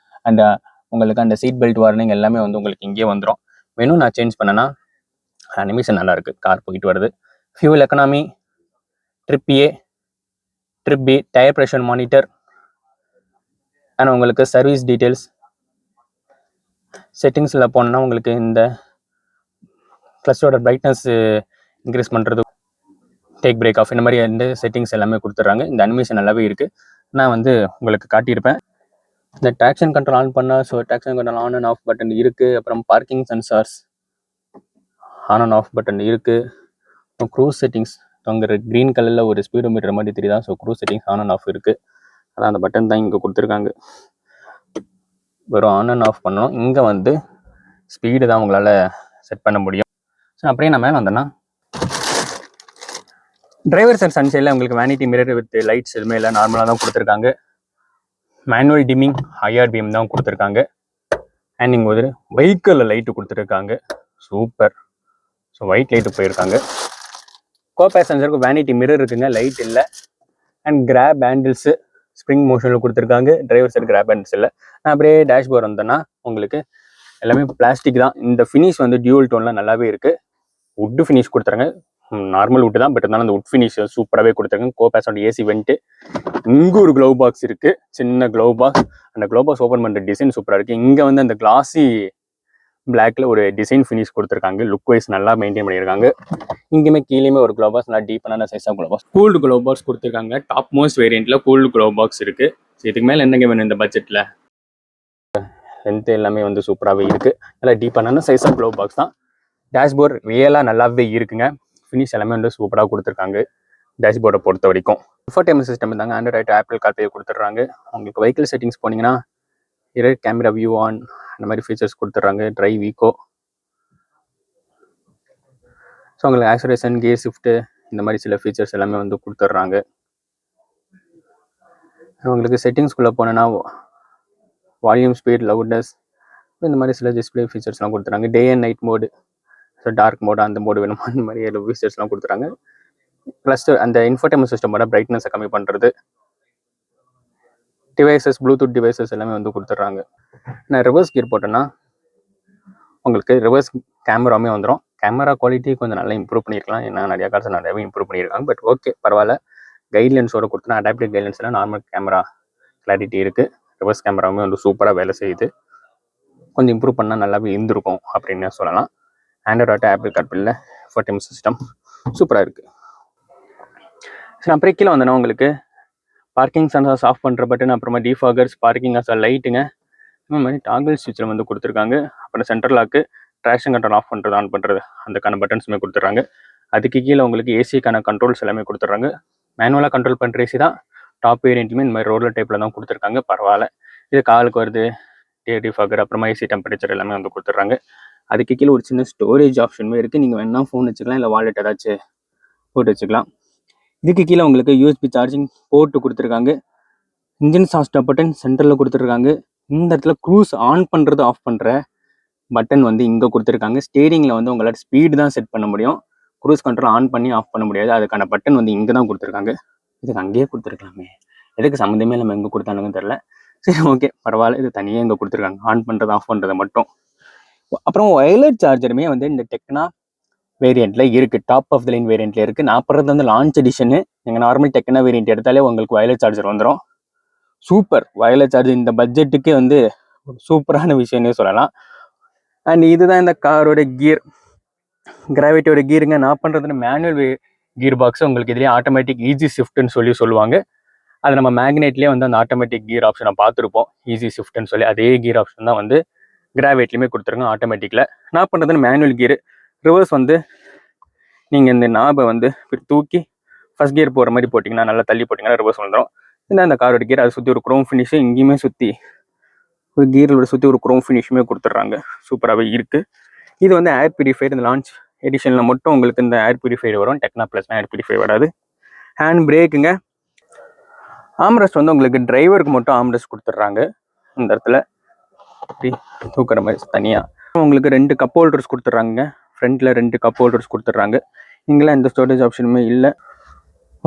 அந்த உங்களுக்கு அந்த சீட் பெல்ட் வார்னிங் எல்லாமே வந்து உங்களுக்கு இங்கே வந்துடும். மெனு நான் சேஞ்ச் பண்ணேன்னா அனிமேஷன் நல்லா இருக்குது. கார் போயிட்டு வருது. Fuel economy, trip A, trip B, tyre pressure monitor and உங்களுக்கு சர்வீஸ் டீட்டெயில்ஸ் செட்டிங்ஸில் போனோன்னா உங்களுக்கு இந்த கிளஸ்டரோட பிரைட்னஸ் இன்க்ரீஸ் பண்ணுறது, டேக் பிரேக் ஆஃப், இந்த மாதிரி எந்த செட்டிங்ஸ் எல்லாமே கொடுத்துட்றாங்க. இந்த அனிமேஷன் நல்லாவே இருக்குது. நான் வந்து உங்களுக்கு காட்டியிருப்பேன். இந்த ட்ராக்ஷன் கண்ட்ரோல் ஆன் பண்ணால் so traction control on and off button இருக்குது. அப்புறம் parking sensors on and off button இருக்குது. அப்புறம் க்ரூஸ் செட்டிங்ஸ் அங்கே க்ரீன் கலரில் ஒரு ஸ்பீடோ மீட்டர் மாதிரி தெரியுதா, so cruise settings on and half இருக்குது. அதான் அந்த பட்டன் தான் இங்கே கொடுத்துருக்காங்க. வெறும் ஆன் அண்ட் ஆஃப் பண்ணணும். இங்கே வந்து ஸ்பீடு தான் உங்களால் செட் பண்ண முடியும். ஸோ அப்படியே நான் மேலே வந்தேன்னா டிரைவர் சைட் சன்சைடில் உங்களுக்கு வேனிட்டி மிரர் வித் லைட்ஸ் எதுவுமே இல்லை, நார்மலாக தான் கொடுத்துருக்காங்க. மேனுவல் டிமிங் ஐஆர்பிஎம் தான் கொடுத்துருக்காங்க. அண்ட் இங்கே ஒரு வெஹிக்கிளில் லைட்டு கொடுத்துருக்காங்க. சூப்பர். ஸோ ஒயிட் லைட்டு போயிருக்காங்க. கோ பேசஞ்சருக்கு வேனிட்டி மிரர் இருக்குங்க, லைட் இல்லை. அண்ட் கிராப் ஹேண்டில்ஸு ஸ்ப்ரிங் மோஷனில் கொடுத்துருக்காங்க. டிரைவர் சைடு கிராப் ஹேண்டில்ஸ் இல்லை. நான் அப்படியே டேஷ்போர்ட் வந்தேன்னா உங்களுக்கு எல்லாமே பிளாஸ்டிக் தான். இந்த ஃபினிஷ் வந்து டியூவல் டோன்லாம் நல்லாவே இருக்குது. வுட்டு ஃபினிஷ் கொடுத்துறாங்க. நார்மல் வுட்டு தான், பட் இருந்தாலும் அந்த வுட் ஃபினிஷ் சூப்பராகவே கொடுத்துருக்காங்க. Co passenger AC vent. இங்கே ஒரு க்ளவ் பாக்ஸ் இருக்குது, சின்ன க்ளவ் பாக்ஸ். அந்த க்ளவ் பாக்ஸ் ஓப்பன் பண்ணுற டிசைன் சூப்பராக இருக்குது. இங்கே வந்து அந்த கிளாஸி பிளாக்ல ஒரு டிசைன் ஃபினிஷ் கொடுத்துருக்காங்க. லுக் வைஸ் நல்லா மெயின்டைன் பண்ணியிருக்காங்க. இங்கேயுமே கீழேயுமே ஒரு க்ளவ் பாக்ஸ், நல்லா டீப்பான சைஸாக glove box, cooled glove box கொடுத்துருக்காங்க. டாப் மோஸ்ட் வேரியண்ட்ல கூல்டு க்ளவ் பாக்ஸ் இருக்கு. இதுக்கு மேலே என்னங்க வேணும் இந்த பட்ஜெட்ல? லென்த் எல்லாமே வந்து சூப்பராகவே இருக்கு. நல்லா டீப்பான சைஸாக க்ளவ் பாக்ஸ் தான். டேஷ்போர்ட் ரியலாக நல்லாவே இருக்குங்க. ஃபினிஷ் எல்லாமே வந்து சூப்பராக கொடுத்துருக்காங்க. டேஷ்போர்டை பொறுத்த வரைக்கும் இன்ஃபோடெயின்மென்ட் சிஸ்டம் இருந்தாங்க. ஆண்ட்ராய்டு ஆப்பிள் கார்ப்ளே கொடுத்துட்றாங்க. உங்களுக்கு வெஹிக்கிள் செட்டிங்ஸ் போனீங்கன்னா இரர் கேமரா வியூ ஆன் அந்த மாதிரி ஃபீச்சர்ஸ் கொடுத்துட்றாங்க. டிரைவ் ஈகோ, ஸோ உங்களுக்கு ஆக்சலேஷன், கியர் ஷிஃப்ட்டு இந்த மாதிரி சில ஃபீச்சர்ஸ் எல்லாமே வந்து கொடுத்துட்றாங்க. உங்களுக்கு செட்டிங்ஸ்குள்ளே போனோன்னா வால்யூம், ஸ்பீட், லவுட்னஸ் இந்த மாதிரி சில டிஸ்பிளே ஃபீச்சர்ஸ்லாம் கொடுத்துறாங்க. Day and night mode, so dark mode அந்த மோடு வேணுமா அந்த மாதிரி ஃபீச்சர்ஸ்லாம் கொடுத்துறாங்க. ப்ளஸ் அந்த இன்ஃபோடெயின்மென்ட் சிஸ்டமோட பிரைட்னஸை கம்மி பண்ணுறது, டிவைசஸ், ப்ளூடூத் டிவைசஸ் எல்லாமே வந்து கொடுத்துட்றாங்க. நான் ரிவர்ஸ் கியர் போட்டேன்னா உங்களுக்கு ரிவர்ஸ் கேமராமே வந்துடும். கேமரா குவாலிட்டி கொஞ்சம் நல்லா இம்ப்ரூவ் பண்ணியிருக்கலாம். ஏன்னா நிறையா கார்ஸ் நிறையாவே இம்ப்ரூவ் பண்ணியிருக்காங்க. பட் ஓகே, பரவாயில்ல. கைட்லைன்ஸோட கொடுத்தனா அடாப்டிவ் கைட்லைன்ஸ்லாம் நார்மல் கேமரா கிளாரிட்டி இருக்குது. ரிவர்ஸ் கேமராவுமே வந்து சூப்பராக வேலை செய்யுது. கொஞ்சம் இம்ப்ரூவ் பண்ணால் நல்லாவே இருந்திருக்கும் அப்படின்னு சொல்லலாம். ஆண்ட்ராய்டு ஆப்பிள் கார்ப்ளேல இன்ஃபோடெயின்மென்ட் சிஸ்டம் சூப்பராக இருக்குது. சரி, அப்புறம் கீழே வந்தோன்னா உங்களுக்கு பார்க்கிங் சென்சார்ஸ் ஆஃப் பண்ணுற பட்டன், அப்புறமா டிஃபாகர்ஸ், பார்க்கிங் அஸ் லைட்டுங்க, இந்த மாதிரி டாகிள் ஸ்விட்சில் வந்து கொடுத்துருக்காங்க. அப்புறம் central lock, traction control off பண்ணுறது, ஆன் பண்ணுறது, அதுக்கான பட்டன்ஸுமே கொடுத்துட்றாங்க. அதுக்கு கீழே உங்களுக்கு ஏசிக்கான கண்ட்ரோல்ஸ் எல்லாமே கொடுத்துட்றாங்க. மேனுவலாக கண்ட்ரோல் பண்ணுற ஏசி தான். டாப் வேரியண்ட்லையுமே இந்த மாதிரி ரோலர் டைப்பில் தான் கொடுத்துருக்காங்க. பரவாயில்ல. இது காலுக்கு வருது. டிஃபாகர், அப்புறமா ஏசி டெம்பரேச்சர் எல்லாமே வந்து கொடுத்துட்றாங்க. அதுக்கு கீழே ஒரு சின்ன ஸ்டோரேஜ் ஆப்ஷனுமே இருக்குது. நீங்கள் வேணால் ஃபோன் வச்சுக்கலாம், இல்லை வாலெட் ஏதாச்சும் போட்டு வச்சுக்கலாம். இதுக்கு கீழே உங்களுக்கு யூஎஸ்பி சார்ஜிங் போர்ட்டு கொடுத்துருக்காங்க. இன்ஜின் ஸ்டார்ட் பட்டன் சென்டரில் கொடுத்துருக்காங்க. இந்த இடத்துல க்ரூஸ் ஆன் பண்ணுறது, ஆஃப் பண்ணுற பட்டன் வந்து இங்கே கொடுத்துருக்காங்க. ஸ்டேரிங்கில் வந்து உங்களால் ஸ்பீடு தான் செட் பண்ண முடியும். க்ரூஸ் கண்ட்ரோல் ஆன் பண்ணி ஆஃப் பண்ண முடியாது. அதுக்கான பட்டன் வந்து இங்கே தான் கொடுத்துருக்காங்க. இதுக்கு அங்கேயே கொடுத்துருக்கலாமே, எதுக்கு சம்மந்தமே நம்ம எங்கே கொடுத்தானுங்கன்னு தெரில. சரி, ஓகே, பரவாயில்ல. இது தனியாக இங்கே கொடுத்துருக்காங்க, ஆன் பண்ணுறது ஆஃப் பண்ணுறது மட்டும். அப்புறம் ஒயர்லெஸ் சார்ஜருமே வந்து இந்த டெக்னா வேரியண்ட்ல இருக்குது. டாப் ஆஃப் த லைன் வேரியண்ட்ல இருக்குது. நான் போடுறது வந்து லான்ச் எடிஷனு. நீங்கள் நார்மல் டெக்னா வேரியண்ட் எடுத்தாலே உங்களுக்கு வயர்லெஸ் சார்ஜர் வந்துடும். சூப்பர். வயர்லெஸ் சார்ஜர் இந்த பட்ஜெட்டுக்கு வந்து சூப்பரான விஷயம்னே சொல்லலாம். அண்ட் இதுதான் இந்த காரோட கியர், கிராவிட்டியோட கியருங்க. நான் பண்ணுறது மேனுவல் கியர் பாக்ஸ். உங்களுக்கு இதுலேயே ஆட்டோமேட்டிக் ஈஸி ஷிஃப்ட்னு சொல்லுவாங்க. அது நம்ம மேக்னெட்லேயே வந்து அந்த ஆட்டோமேட்டிக் கியர் ஆப்ஷனை பார்த்துருப்போம், ஈஸி ஷிஃப்ட்னு சொல்லி. அதே கியர் ஆப்ஷன் தான் வந்து கிராவிட்லையுமே கொடுத்துருங்க ஆட்டோமேட்டிக்கில். நான் பண்ணுறது மேனுவல் கியர். ரிவர்ஸ் வந்து நீங்கள் இந்த நாபை வந்து தூக்கி ஃபர்ஸ்ட் கியர் போகிற மாதிரி போட்டிங்கன்னா, நல்லா தள்ளி போட்டிங்கன்னா ரிவர்ஸ் வந்துடும். இந்த காரோட கியர் அதை சுற்றி ஒரு க்ரோம் ஃபினிஷு, இங்கேயுமே சுற்றி ஒரு கியரோட சுற்றி ஒரு க்ரோம் ஃபினிஷுமே கொடுத்துட்றாங்க. சூப்பராகவே இருக்குது. இது வந்து ஏர் பியூரிஃபையர். இந்த லான்ச் எடிஷனில் மட்டும் உங்களுக்கு இந்த ஏர் பியூரிஃபையர் வரும். டெக்னா ப்ளஸ்லாம் ஏர் பியூரிஃபை வராது. ஹேண்ட் பிரேக்குங்க. ஆம்ரெஸ்ட் வந்து உங்களுக்கு டிரைவருக்கு மட்டும் ஆம்ரெஸ்ட் கொடுத்துட்றாங்க. இந்த இடத்துல தூக்குற மாதிரி தனியாக உங்களுக்கு 2 கப் ஹோல்டர்ஸ் கொடுத்துட்றாங்க. ஃப்ரண்ட்டில் 2 கப் ஹோல்டர்ஸ் கொடுத்துட்றாங்க. இங்கெல்லாம் எந்த ஸ்டோரேஜ் ஆப்ஷனுமே இல்லை.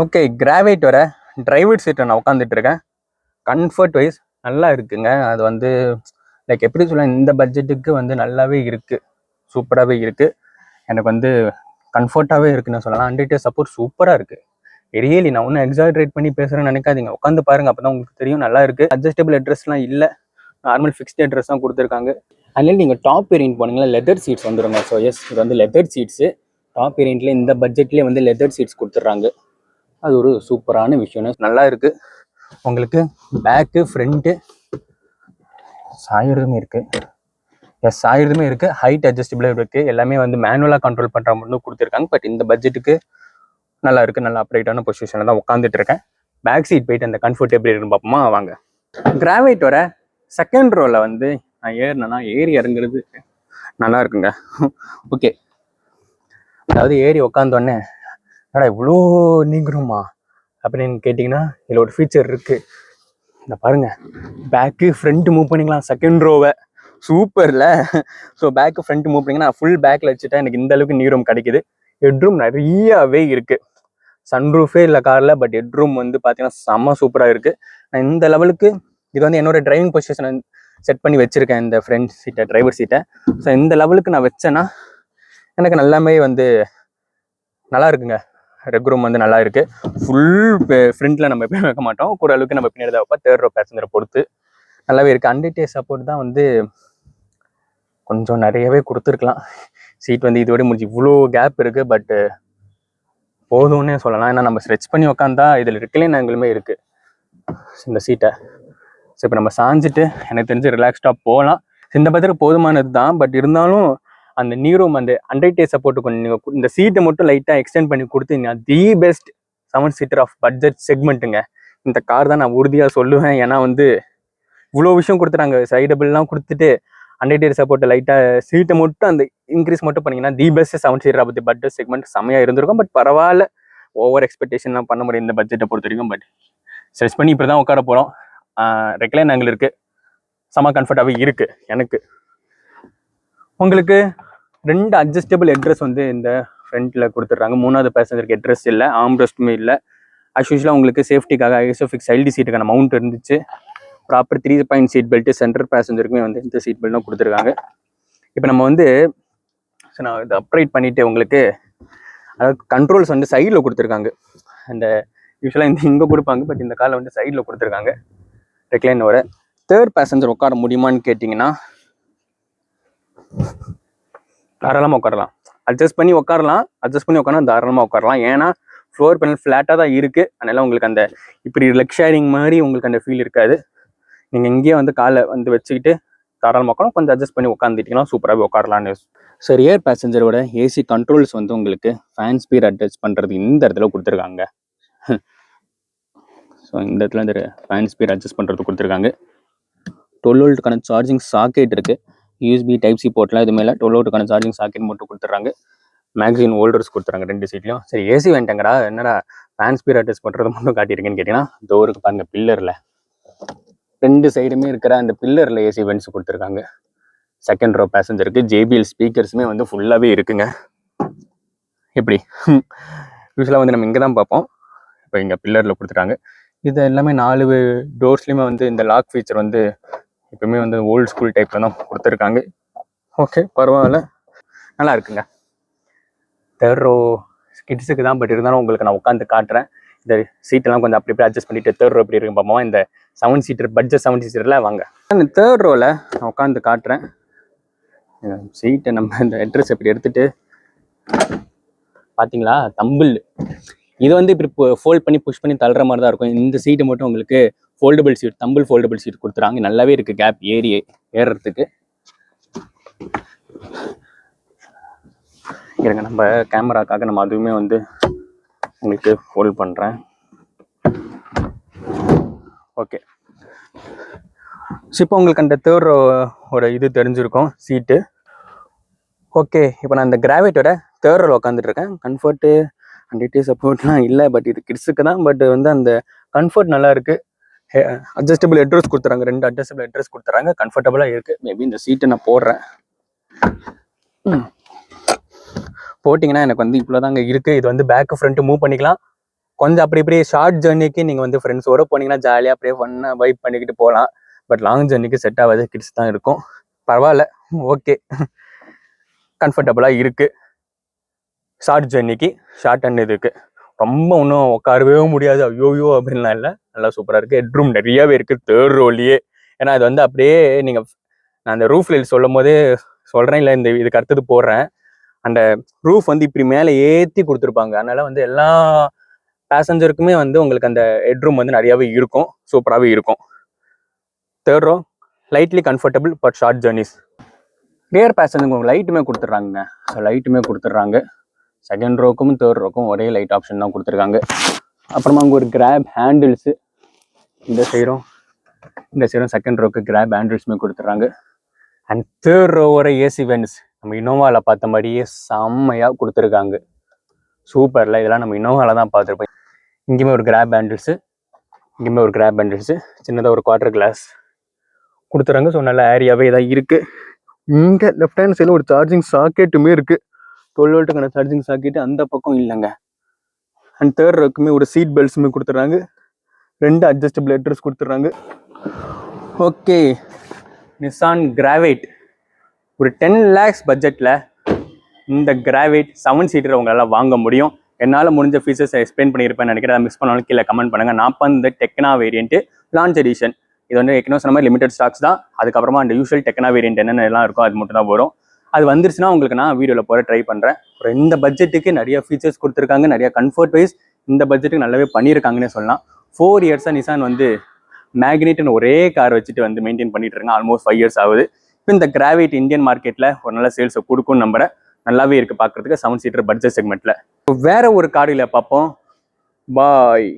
ஓகே, கிராவைட் வர டிரைவர் சீட்டை நான் உட்காந்துட்டு இருக்கேன். கம்ஃபர்ட் வைஸ் நல்லா இருக்குங்க. அது வந்து லைக் எப்படி சொல்ல, இந்த பட்ஜெட்டுக்கு வந்து நல்லாவே இருக்குது, சூப்பராகவே இருக்குது. எனக்கு வந்து கம்ஃபர்ட்டாகவே இருக்குன்னு சொல்லலாம். அண்டர்டேக் சப்போர்ட் சூப்பராக இருக்குது. ரியலி நான் ஒன்றும் எக்ஸாஜரேட் பண்ணி பேசுகிறேன்னு நினைக்காதீங்க. உட்காந்து பாருங்க, அப்போ தான் உங்களுக்கு தெரியும். நல்லா இருக்குது. அட்ஜஸ்டபிள் அட்ரஸ்லாம் இல்லை, நார்மல் ஃபிக்ஸ்ட் அட்ரஸ் தான் கொடுத்துருக்காங்க. அதனால நீங்கள் டாப் வேரியன்ட் போனீங்கன்னா லெதர் சீட்ஸ் வந்துடுங்க. ஸோ எஸ், இது வந்து லெதர் சீட்ஸு. டாப் வேரியண்ட்லேயே இந்த பட்ஜெட்லேயே வந்து லெதர் சீட்ஸ் கொடுத்துட்றாங்க. அது ஒரு சூப்பரான விஷயம். நல்லா இருக்குது. உங்களுக்கு பேக்கு ஃப்ரண்ட்டு சாயுறதுமே இருக்குது. எஸ், சாயுறதுமே இருக்குது. ஹைட் அட்ஜஸ்டபிளாக இருக்குது. எல்லாமே வந்து மேனுவலாக கண்ட்ரோல் பண்ணுற மட்டும் கொடுத்துருக்காங்க. பட் இந்த பட்ஜெட்டுக்கு நல்லா இருக்குது. நல்லா அப்ரைட்டான பொசிஷனில் தான் உட்காந்துட்டு இருக்கேன். பேக் சீட் போயிட்டு அந்த கம்ஃபர்ட் எப்படி இருக்குன்னு பார்ப்போமா வாங்க. கிராவைட் வர செகண்ட் ரோவில் வந்து நான் ஏறினேன்னா ஏறி இறங்குறது நல்லா இருக்குங்க. ஓகே, அதாவது ஏறி உட்காந்தோடனே என்னடா இவ்வளோ நீங்குறோமா அப்படின்னு கேட்டிங்கன்னா இதில் ஒரு ஃபீச்சர் இருக்குது. இந்த பாருங்க, பேக்கு ஃப்ரண்ட் மூவ் பண்ணிக்கலாம் செகண்ட் ரோவை. சூப்பரில். ஸோ பேக்கு ஃப்ரண்ட் மூவ் பண்ணிங்கன்னா ஃபுல் பேக்கில் வச்சுட்டா எனக்கு இந்த அளவுக்கு நீரும் கிடைக்குது. ஹெட்ரூம் நிறையாவே இருக்குது. சன்ரூஃபே இல்லை காரில், பட் ஹெட்ரூம் வந்து பார்த்தீங்கன்னா செம்ம சூப்பராக இருக்குது. நான் இந்த லெவலுக்கு இது வந்து என்னோட டிரைவிங் பொசிஷனை செட் பண்ணி வச்சுருக்கேன், இந்த ஃப்ரண்ட் சீட்டை, டிரைவர் சீட்டை. ஸோ இந்த லெவலுக்கு நான் வச்சேன்னா எனக்கு நல்லாமே வந்து நல்லா இருக்குங்க. ரெக் ரூம் வந்து நல்லா இருக்குது. ஃபுல் ஃப்ரண்ட்டில் நம்ம எப்பயும் வைக்க மாட்டோம், கூட அளவுக்கு நம்ம பின்னாடி தான் வைப்போம். தேர்ட் ரோ பேசஞ்சரை பொறுத்து நல்லாவே இருக்குது. அண்டர்டேக் சப்போர்ட் தான் வந்து கொஞ்சம் நிறையவே கொடுத்துருக்கலாம். சீட் வந்து இதோட முடிஞ்சு இவ்வளோ கேப் இருக்குது, பட்டு போதும்னே சொல்லலாம். ஏன்னா நம்ம ஸ்ட்ரெச் பண்ணி உட்காந்தா இதில் ரிக்ளைன் ஆங்கிளுமே இருக்குது இந்த சீட்டை. ஸோ இப்போ நம்ம சாஞ்சிட்டு எனக்கு தெரிஞ்சு ரிலாக்ஸ்டாக போகலாம். இந்த பட்ஜெட்டுக்கு போதுமானது தான். பட் இருந்தாலும் அந்த நீரும் அந்த அண்டர்டேக் சப்போர்ட்டு கொஞ்சம் நீங்கள் இந்த சீட்டை மட்டும் லைட்டாக எக்ஸ்டெண்ட் பண்ணி கொடுத்தீங்கன்னா the best 7 seater of budget செக்மெண்ட்டுங்க இந்த கார் தான் நான் உறுதியாக சொல்லுவேன். ஏன்னா வந்து இவ்வளோ விஷயம் கொடுத்துட்டாங்க. சைடபிள்லாம் கொடுத்துட்டு அண்டர்டேக் சப்போர்ட்டை லைட்டாக சீட்டை மட்டும் அந்த இன்க்ரீஸ் மட்டும் பண்ணிங்கன்னா the best 7 seater of the budget segment செம்மையாக இருந்திருக்கும். பட் பரவாயில்ல, ஓவர் எக்ஸ்பெக்டேஷன்லாம் பண்ண முடியும் இந்த பட்ஜெட்டை பொறுத்த வரைக்கும். பட் ஸ்ட்ரெச் பண்ணி இப்படி தான் உட்கார போகிறோம். ரெக்லைன் ஆங்கிள் இருக்குது, செம்ம கம்ஃபர்டாகவே இருக்குது எனக்கு. உங்களுக்கு 2 அட்ஜஸ்டபிள் ஹெட்ரஸ் வந்து இந்த ஃப்ரண்ட்டில் கொடுத்துட்றாங்க. 3வது பேசஞ்சருக்கு ஹெட்ரஸ் இல்லை, ஆம்ரெஸ்ட்டுமே இல்லை. அஸ்யூஷுவலாக உங்களுக்கு சேஃப்டிக்காக ஐசோஃபிக்ஸ் சைல்டு சீட்டுக்கான மவுண்ட் இருந்துச்சு. Proper 3 point seat belt centre பேசஞ்சருக்குமே வந்து இந்த சீட் பெல்ட்டும் கொடுத்துருக்காங்க. இப்போ நம்ம வந்து நான் இதை அப்ரைட் பண்ணிவிட்டு உங்களுக்கு அதாவது கண்ட்ரோல்ஸ் வந்து சைடில் கொடுத்துருக்காங்க. அந்த யூஸ்வலாக இங்கே கொடுப்பாங்க, பட் இந்த காலை வந்து சைடில் கொடுத்துருக்காங்க. ரெக்லைனோட தேர்ட் பேசஞ்சர் உட்கார முடியுமான்னு கேட்டிங்கன்னா தாராளமாக உட்காரலாம். அட்ஜஸ்ட் பண்ணி உட்காரலாம் தாராளமாக உட்காரலாம். ஏன்னா ஃப்ளோர் பேனல் ஃப்ளாட்டாக தான் இருக்குது. அதனால் உங்களுக்கு அந்த இப்படி லெக் ஷேரிங் மாதிரி உங்களுக்கு அந்த ஃபீல் இருக்காது. நீங்கள் இங்கேயே வந்து காலை வந்து வச்சுக்கிட்டு தாராளமாக உட்காரலாம். கொஞ்சம் அட்ஜஸ்ட் பண்ணி உட்காந்துட்டிங்கன்னா சூப்பராகவே உட்காரலான்னு. ஸோ ரியர் பேசஞ்சரோட ஏசி கண்ட்ரோல்ஸ் வந்து உங்களுக்கு ஃபேன் ஸ்பீட் அட்ஜஸ்ட் பண்ணுறது இந்த இடத்துல கொடுத்துருக்காங்க. ஸோ இந்த இடத்துல இந்த ஃபேன் ஸ்பீட் அட்ஜஸ்ட் பண்ணுறது கொடுத்துருக்காங்க. 12 வோல்ட்டுக்கான சார்ஜிங் சாக்கெட் இருக்குது. யூஎஸ்பி டைப் சி போர்ட்லாம் இது மேலே 12 வோல்ட்டுக்கான சார்ஜிங் சாக்கெட் மட்டும் கொடுத்துட்றாங்க. மேக்ஸின் ஹோல்டர்ஸ் கொடுத்துறாங்க 2 சீட்லையும். சரி, ஏசி வேண்டாங்கடா, என்னடா ஃபேன் ஸ்பீட் அட்ஜஸ்ட் பண்ணுறது மட்டும் காட்டியிருக்கேன்னு கேட்டிங்கன்னா டோருக்கு பாருங்கள், பில்லரில் 2 சைடுமே இருக்கிற அந்த பில்லரில் ஏசி வென்ட்ஸ் கொடுத்துருக்காங்க. செகண்ட் ரோ பேசஞ்சருக்கு JBL ஸ்பீக்கர்ஸுமே வந்து ஃபுல்லாகவே இருக்குங்க. எப்படி யூஸ்வலாக வந்து நம்ம இங்கே தான் பார்ப்போம், இப்போ இங்கே பில்லரில் கொடுத்துட்டாங்க. இது எல்லாமே 4 டோர்ஸ்லையுமே வந்து இந்த லாக் ஃபீச்சர் வந்து எப்பவுமே வந்து ஓல்டு ஸ்கூல் டைப்பில் தான் கொடுத்துருக்காங்க. ஓகே, பரவாயில்ல, நல்லா இருக்குங்க. தேர்ட் ரோ கிட்ஸுக்கு தான், பட் இருந்தாலும் உங்களுக்கு நான் உட்காந்து காட்டுறேன். இந்த சீட்டெல்லாம் கொஞ்சம் அப்படி அட்ஜஸ்ட் பண்ணிவிட்டு தேர்ட் ரோ எப்படி இருக்கு பார்ப்போம். இந்த 7 சீட்டர் பட்ஜெட் 7 சீட்டரில் வாங்க. இந்த தேர்ட் ரோவில் நான் உட்காந்து காட்டுறேன். சீட்டை நம்ம இந்த அட்ரஸ் எப்படி எடுத்துகிட்டு பார்த்தீங்களா, தம்பிள் இது வந்து இப்படி ஃபோல்ட் பண்ணி புஷ் பண்ணி தள்ளுற மாதிரி தான் இருக்கும். இந்த சீட்டு மட்டும் உங்களுக்கு foldable seat, tumble foldable seat கொடுத்துறாங்க. நல்லாவே இருக்குது கேப் ஏறுறதுக்கு. இருங்க, நம்ம கேமராக்காக நம்ம அதுவுமே வந்து உங்களுக்கு ஃபோல்ட் பண்ணுறேன். ஓகே, ஸோ இப்போ உங்களுக்கு அந்த தேர்ட் ரோவோட இது தெரிஞ்சிருக்கும் சீட்டு. ஓகே, இப்போ நான் இந்த கிராவைட்டோட தேர்ட் ரோவில் உட்காந்துட்டு இருக்கேன். கம்ஃபர்ட்டு அண்டர்டேக் சப்போர்ட்லாம் இல்லை, பட் இது கிட்ஸுக்கு தான். பட் வந்து அந்த கம்ஃபர்ட் நல்லா இருக்குது. அட்ஜஸ்டபிள் ஹெட்ரஸ் கொடுத்துறாங்க, 2 அட்ஜஸ்டபிள் ஹெட்ரஸ் கொடுத்துறாங்க. கம்ஃபர்டபுளாக இருக்குது. மேபி இந்த சீட்டை நான் போடுறேன். போட்டிங்கன்னா எனக்கு வந்து இவ்வளோதாங்க இருக்குது. இது வந்து பேக்கு ஃப்ரண்ட்டு மூவ் பண்ணிக்கலாம். கொஞ்சம் அப்படி இப்படி ஷார்ட் ஜர்னிக்கு நீங்கள் வந்து ஃப்ரெண்ட்ஸோட போனீங்கன்னா ஜாலியாக அப்படியே ஃபன்னாக வைப் பண்ணிக்கிட்டு போகலாம். பட் லாங் ஜர்னிக்கு செட் ஆகாது, கிட்ஸ் தான் இருக்கும். பரவாயில்ல, ஓகே, கம்ஃபர்டபுளாக இருக்குது. ஷார்ட் ஜர்னிக்கு, ஷார்ட் அண்ட் இதுக்கு ரொம்ப ஒன்றும் உட்காரவே முடியாது ஐயோயோ அப்படின்லாம் இல்லை, நல்லா சூப்பராக இருக்குது. ஹெட்ரூம் நிறையவே இருக்குது தேர்ட் ரோலையே. ஏன்னா அது வந்து அப்படியே நீங்கள், நான் அந்த ரூஃப் லைட் சொல்லும் போதே சொல்கிறேன், இல்லை இந்த இதுக்கு அடுத்தது போடுறேன். அந்த ரூஃப் வந்து இப்படி மேலே ஏற்றி கொடுத்துருப்பாங்க. அதனால வந்து எல்லா பேசஞ்சருக்குமே வந்து உங்களுக்கு அந்த ஹெட்ரூம் வந்து நிறையாவே இருக்கும், சூப்பராகவே இருக்கும். Third row lightly comfortable but short journeys. Rear பேசஞ்சருக்கு உங்களுக்கு லைட்டுமே கொடுத்துட்றாங்க. ஸோ லைட்டுமே கொடுத்துட்றாங்க. செகண்ட் ரோக்கும் தேர்ட் ரோக்கும் ஒரே லைட் ஆப்ஷன் தான் கொடுத்துருக்காங்க. அப்புறமா அங்கே ஒரு கிராப் ஹேண்டில்ஸு இந்த சைடும் செகண்ட் ரோக்கு கிராப் ஹேண்டில்ஸுமே கொடுத்துட்றாங்க. அண்ட் தேர்ட் ரோவோட ஏசி வென்ட்ஸ் நம்ம இனோவாவில் பார்த்த மாதிரியே செம்மையாக கொடுத்துருக்காங்க. சூப்பரில், இதெல்லாம் நம்ம இனோவாவில் தான் பார்த்துருப்போம். இங்கேயுமே ஒரு கிராப் ஹேண்டில்ஸு, இங்கேயுமே ஒரு கிராப் ஹேண்டில்ஸு, சின்னதாக ஒரு குவார்டர் கிளாஸ் கொடுத்துறாங்க. ஸோ நல்ல ஏரியாவே இதாக இருக்குது. இங்கே லெஃப்ட் ஹேண்ட் சைடில் ஒரு சார்ஜிங் சாக்கெட்டுமே இருக்குது. 12 வோல்ட்டுக்கான சார்ஜிங் சாக்கெட்டு அந்த பக்கம் இல்லைங்க. அண்ட் தேர்ட் ரோக்குமே ஒரு சீட் பெல்ட்ஸுமே கொடுத்துட்றாங்க. 2 அட்ஜஸ்டபிள் ஹெட்ரஸ் கொடுத்துட்றாங்க. ஓகே, நிசான் கிராவைட் ஒரு 10 lakhs பட்ஜெட்டில் இந்த கிராவைட் 7 சீட்டர் உங்களால் வாங்க முடியும். என்னால் முடிஞ்ச ஃபீச்சர்ஸ் எக்ஸ்பிளைன் பண்ணியிருப்பேன் நினைக்கிறேன். மிஸ் பண்ணாலும் கீழே கமெண்ட் பண்ணுங்கள். நான் இந்த டெக்னா வேரியன்ட்டு லான்ச் எடிஷன், இது வந்து ஏற்கனவே சொன்ன மாதிரி லிமிடெட் ஸ்டாக்ஸ் தான். அதுக்கப்புறமா அந்த யூஷுவல் டெக்னா வேரியன்ட் என்னென்னலாம் இருக்கோ அது மட்டும் தான் வரும். அது வந்துருச்சுன்னா உங்களுக்கு நான் வீடியோவில் போகிற ட்ரை பண்ணுறேன். அப்புறம் இந்த பட்ஜெட்டுக்கு நிறைய ஃபீச்சர்ஸ் கொடுத்துருக்காங்க, நிறைய கம்ஃபர்ட் வைஸ் இந்த பட்ஜெட்டுக்கு நல்லாவே பண்ணியிருக்காங்கன்னே சொல்லலாம். 4 இயர்ஸாக நிசான் வந்து மேக்னெட்னு ஒரே கார் வச்சுட்டு வந்து மெயின்டைன் பண்ணிட்டு இருக்காங்க. ஆல்மோஸ்ட் 5 years ஆகுது. இப்போ இந்த கிராவைட் இந்தியன் மார்க்கெட்டில் ஒரு நல்ல சேல்ஸை கொடுக்கும்னு நம்புறேன். நல்லாவே இருக்குது பார்க்குறதுக்கு 7 சீட்டர் பட்ஜெட் செக்மெண்ட்டில். வேற ஒரு காரில் பார்ப்போம். பாய்.